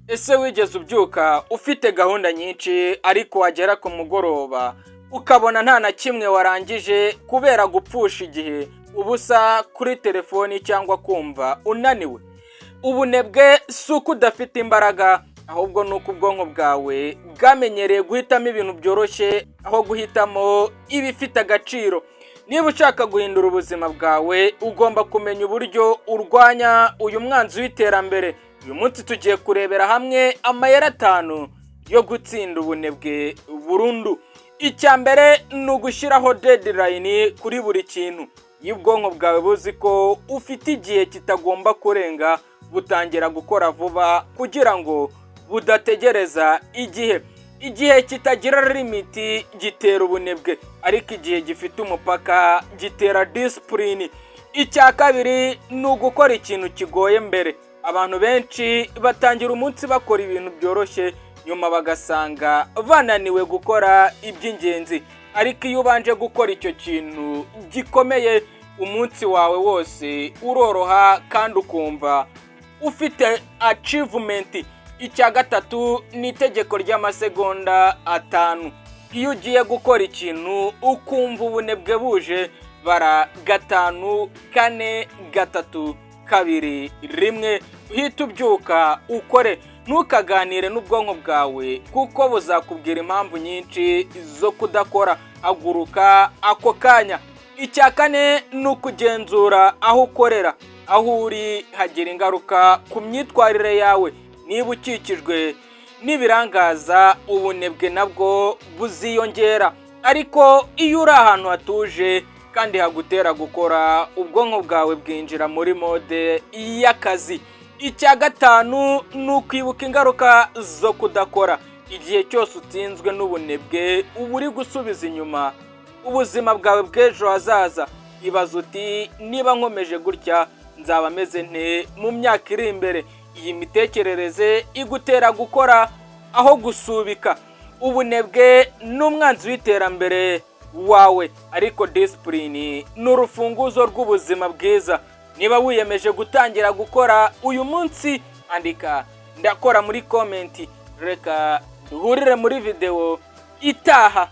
Ese wigeze ubyuka ufite gahunda nyinshi ariko wagera ku mugoroba ukabona nta na kimwe warangije kubera gupfusha igihe ubusa kuri telefoni cyangwa kumva unaniwe? Ubunebwe si uko udafite imbaraga, ahubwo ni uko ubwonko bwawe bwamenyereye guhitamo ibintu byoroshye aho guhitamo ibifite agaciro. Niba ushaka guhindura ubuzima bwawe ugomba kumenya uburyo urwanya uyu mwanzi w'iterambere. Uyu munsi tugiye kurebera hamwe amayeri 5 yo gutsinda ubunebwe burundu. Icya mbere ni ugushyiraho deadline kuri buri kintu. Iyo ubwonko bwawe buzi ko ufite igihe kitagomba kurenga, butangira gukora vuba kugira ngo budategereza igihe. Igihe kitagira limiti gitera ubunebwe, ariko igihe gifite umupaka gitera discipline. Icya kabiri ni ugukora ikintu kigoye mbere. Abantu benshi batangira umunsi bakora ibintu byoroshye, nyuma bagasanga bananiwe gukora iby'ingenzi. Ariko iyo ubanje gukora icyo kintu gikomeye, umunsi wawe wose uroroha kandi ukumva ufite achievement. Icya gatatu ni itegeko ry'amasegonda 5. Iyo ugiye gukora ikintu ukumva ubunebwe buje, bara 5, 4, 3, 2, 1, uhita ubyuka ukore. Ntukaganire n'ubwonko bwawe kuko buzakubwira impamvu nyinshi zo kudakora. Haguruka ako kanya. Icya kane ni ukugenzura aho ukorera. Aho uri hagira ingaruka ku myitwarire yawe. Niba ukikijwe n'ibirangaza, ubunebwe nabwo buziyongera. Ariko iyo uri ahantu hatuje kandi hagutera gukora, ubwonko bwawe bwinjira muri mode y'akazi. Icya gatanu ni ukwibuka ingaruka zo kudakora. Igihe cyose utsinzwe n'ubunebwe uba uri gusubiza inyuma ubuzima bwawe bw'ejo hazaza. Ibaza uti, niba nkomeje gutya nzaba meze nte mu myaka iri imbere? Iyi mitekerereze igutera gukora aho gusubika. Ubunebwe ni umwanzi w'iterambere wawe, ariko discipline ni urufunguzo rw'ubuzima bwiza. Niba wiyemeje gutangira gukora uyu munsi, andika ndakora muri comment. Reka duhurire muri video itaha.